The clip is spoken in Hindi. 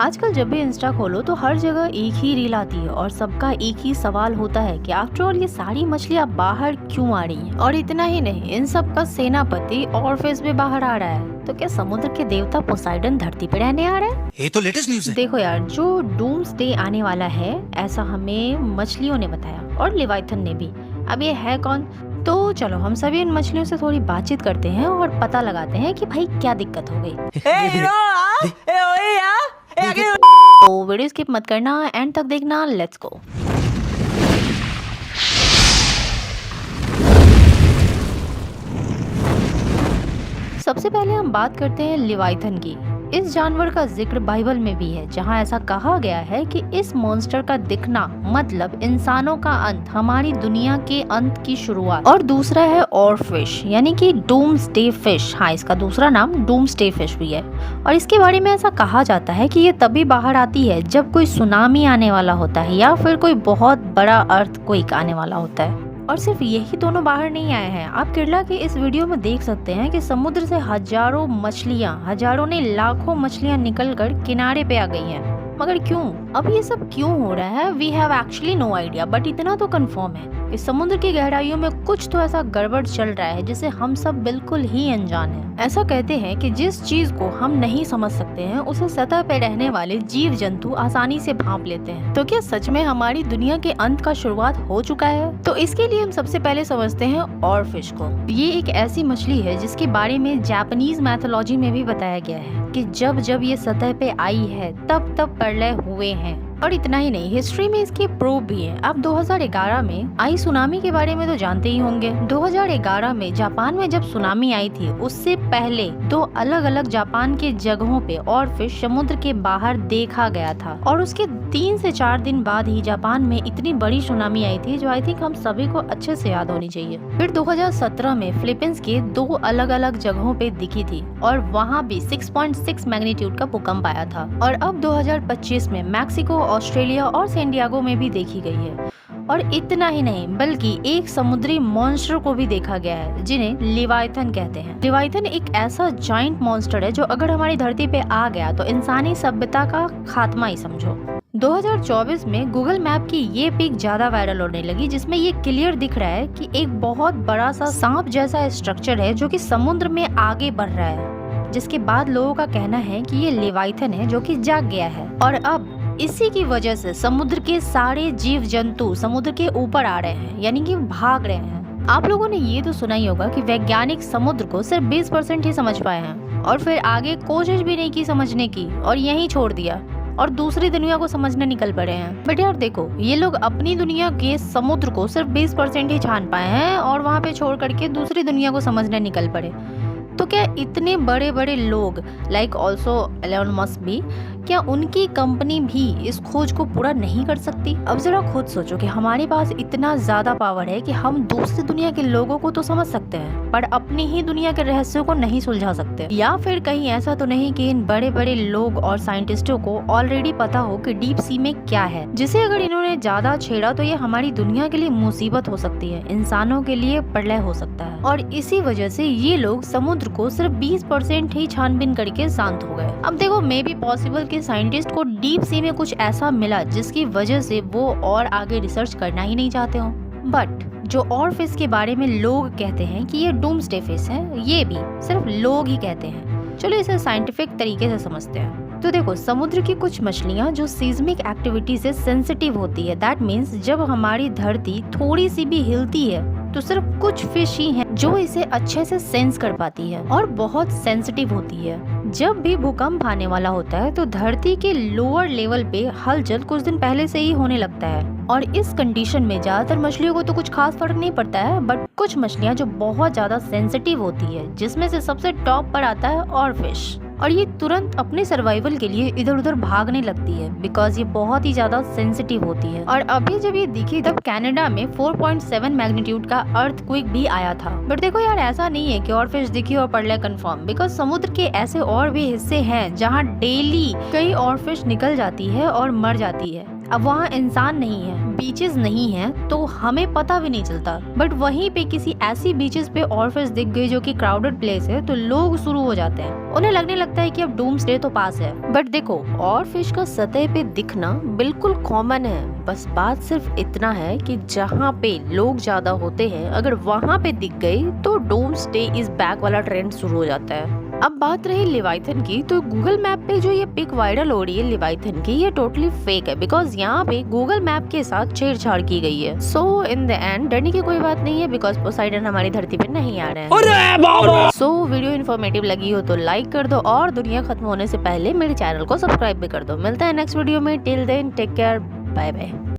आजकल जब भी इंस्टा खोलो तो हर जगह एक ही रील आती है और सबका एक ही सवाल होता है कि आफ्टर ऑल ये सारी मछलियाँ बाहर क्यों आ रही हैं। और इतना ही नहीं, इन सब का सेनापति ऑर्फिस भी बाहर आ रहा है। तो क्या समुद्र के देवता पोसाइडन धरती पे रहने आ रहा है? ये तो लेटेस्ट न्यूज़ है। देखो यार, जो डूम्सडे आने वाला है ऐसा हमें मछलियों ने बताया और लिवाइथन ने भी। अब ये है कौन? तो चलो हम सभी इन मछलियों से थोड़ी बातचीत करते हैं और पता लगाते हैं कि भाई क्या दिक्कत हो गई। तो वीडियो स्किप मत करना, एंड तक देखना। Let's go. सबसे पहले हम बात करते हैं लिवाइथन की। इस जानवर का जिक्र बाइबल में भी है, जहां ऐसा कहा गया है कि इस मॉन्स्टर का दिखना मतलब इंसानों का अंत, हमारी दुनिया के अंत की शुरुआत। और दूसरा है ऑरफिश यानी कि डूम्सडे फिश। हाँ, इसका दूसरा नाम डूम्सडे फिश भी है। और इसके बारे में ऐसा कहा जाता है कि ये तभी बाहर आती है जब कोई सुनामी आने वाला होता है या फिर कोई बहुत बड़ा अर्थक्वेक आने वाला होता है। और सिर्फ यही दोनों बाहर नहीं आए हैं। आप केरला के इस वीडियो में देख सकते हैं कि समुद्र से हजारों मछलियां, हजारों ने लाखों मछलियां निकलकर किनारे पे आ गई हैं। मगर क्यों? अब ये सब क्यों हो रहा है? We have actually no idea, but इतना तो कंफर्म है कि समुद्र की गहराइयों में कुछ तो ऐसा गड़बड़ चल रहा है जिसे हम सब बिल्कुल ही अनजान हैं। ऐसा कहते हैं कि जिस चीज को हम नहीं समझ सकते हैं उसे सतह पे रहने वाले जीव जंतु आसानी से भांप लेते हैं। तो क्या सच में हमारी दुनिया के अंत का शुरुआत हो चुका है? तो इसके लिए हम सबसे पहले समझते हैं ऑरफिश को। ये एक ऐसी मछली है जिसके बारे में जापानीज मैथोलॉजी में भी बताया गया है कि जब जब ये सतह पे आई है तब तब प्रलय हुए हैं। और इतना ही नहीं, हिस्ट्री में इसके प्रूफ भी हैं। आप 2011 में आई सुनामी के बारे में तो जानते ही होंगे। 2011 में जापान में जब सुनामी आई थी, उससे पहले दो अलग अलग जापान के जगहों पे ऑरफिश समुद्र के बाहर देखा गया था। और उसके 3 से 4 दिन बाद ही जापान में इतनी बड़ी सुनामी आई थी, जो आई थिंक हम सभी को अच्छे से याद होनी चाहिए। फिर 2017 में फिलीपींस के 2 अलग अलग जगहों पे दिखी थी और वहाँ भी 6.6 मैग्नीट्यूड का भूकंप आया था। और अब 2025 में मैक्सिको, ऑस्ट्रेलिया और सैन डिएगो में भी देखी गई है। और इतना ही नहीं, बल्कि एक समुद्री मॉन्स्टर को भी देखा गया है जिन्हें लिवाइथन कहते हैं। लिवाइथन एक ऐसा जाइंट मॉन्स्टर है जो अगर हमारी धरती पे आ गया तो इंसानी सभ्यता का खात्मा ही समझो। 2024 में गूगल मैप की ये पिक ज्यादा वायरल होने लगी, जिसमें ये क्लियर दिख रहा है कि एक बहुत बड़ा सा सांप जैसा स्ट्रक्चर है जो कि समुद्र में आगे बढ़ रहा है। जिसके बाद लोगों का कहना है कि ये लिवाइथन है जो कि जाग गया है। और अब इसी की वजह से समुद्र के सारे जीव जंतु समुद्र के ऊपर आ रहे हैं, यानी कि भाग रहे हैं। आप लोगों ने ये तो सुना ही होगा कि वैज्ञानिक समुद्र को सिर्फ 20% ही समझ पाए हैं और फिर आगे कोशिश भी नहीं की समझने की और यहीं छोड़ दिया और दूसरी दुनिया को समझने निकल पड़े हैं। बट यार देखो, ये लोग अपनी दुनिया के समुद्र को सिर्फ 20% ही छान पाए हैं और वहाँ पे छोड़ करके दूसरी दुनिया को समझने निकल पड़े। तो क्या इतने बड़े बड़े लोग लाइक ऑल्सो एलोन मस्क भी, क्या उनकी कंपनी भी इस खोज को पूरा नहीं कर सकती? अब जरा खुद सोचो कि हमारे पास इतना ज्यादा पावर है कि हम दूसरी दुनिया के लोगों को तो समझ सकते हैं पर अपनी ही दुनिया के रहस्यों को नहीं सुलझा सकते। या फिर कहीं ऐसा तो नहीं कि इन बड़े बड़े लोग और साइंटिस्टों को ऑलरेडी पता हो कि डीप सी में क्या है, जिसे अगर इन्होंने ज्यादा छेड़ा तो ये हमारी दुनिया के लिए मुसीबत हो सकती है, इंसानों के लिए प्रलय हो सकता है। और इसी वजह से ये लोग समुद्र को सिर्फ 20% ही छानबीन करके शांत हो गए। अब देखो, मे बी पॉसिबल कि साइंटिस्ट को डीप सी में कुछ ऐसा मिला जिसकी वजह से वो और आगे रिसर्च करना ही नहीं चाहते हो। बट जो ऑरफिश के बारे में लोग कहते हैं कि ये डूम्सडे फिश है, ये भी सिर्फ लोग ही कहते हैं। चलो इसे साइंटिफिक तरीके से समझते हैं। तो देखो, समुद्र की कुछ मछलियां जो सीस्मिक एक्टिविटी से सेंसिटिव होती है, दैट मीन्स जब हमारी धरती थोड़ी सी भी हिलती है तो सिर्फ कुछ फिश ही हैं जो इसे अच्छे से सेंस कर पाती है और बहुत सेंसिटिव होती है। जब भी भूकंप आने वाला होता है तो धरती के लोअर लेवल पे हलचल कुछ दिन पहले से ही होने लगता है। और इस कंडीशन में ज्यादातर मछलियों को तो कुछ खास फर्क नहीं पड़ता है, बट कुछ मछलियां जो बहुत ज्यादा सेंसिटिव होती है, जिसमें से सबसे टॉप पर आता है ऑरफिश। और ये तुरंत अपने सर्वाइवल के लिए इधर उधर भागने लगती है बिकॉज ये बहुत ही ज्यादा सेंसिटिव होती है। और अभी जब ये दिखी तब कनाडा में 4.7 मैग्नीट्यूड का अर्थक्वेक भी आया था। बट देखो यार, ऐसा नहीं है कि ऑरफिश दिखी और प्रलय कंफर्म, बिकॉज समुद्र के ऐसे और भी हिस्से हैं जहाँ डेली कई ऑरफिश निकल जाती है और मर जाती है। अब वहाँ इंसान नहीं है, बीचेस नहीं है, तो हमें पता भी नहीं चलता। बट वहीं पे किसी ऐसी बीचेस पे और फिश दिख गई जो कि क्राउडेड प्लेस है, तो लोग शुरू हो जाते हैं। उन्हें लगने लगता है कि अब डूम्सडे तो पास है। बट देखो, और फिश का सतह पे दिखना बिल्कुल कॉमन है। बस बात सिर्फ इतना है कि जहाँ पे लोग ज्यादा होते हैं, अगर वहाँ पे दिख गई तो डूम्सडे इज बैक वाला ट्रेंड शुरू हो जाता है। अब बात रही लिवाइथन की, तो गूगल मैप पे जो ये पिक वायरल हो रही है लिवाइथन की, ये टोटली फेक है। बिकॉज यहाँ पे गूगल मैप के साथ छेड़छाड़ की गई है। सो इन द एंड डरने की कोई बात नहीं है, बिकॉज पोसाइडन हमारी धरती पे नहीं आ रहे हैं। सो वीडियो इन्फॉर्मेटिव लगी हो तो लाइक कर दो, और दुनिया खत्म होने से पहले मेरे चैनल को सब्सक्राइब भी कर दो। मिलता है नेक्स्ट वीडियो में। Till then take care, bye bye.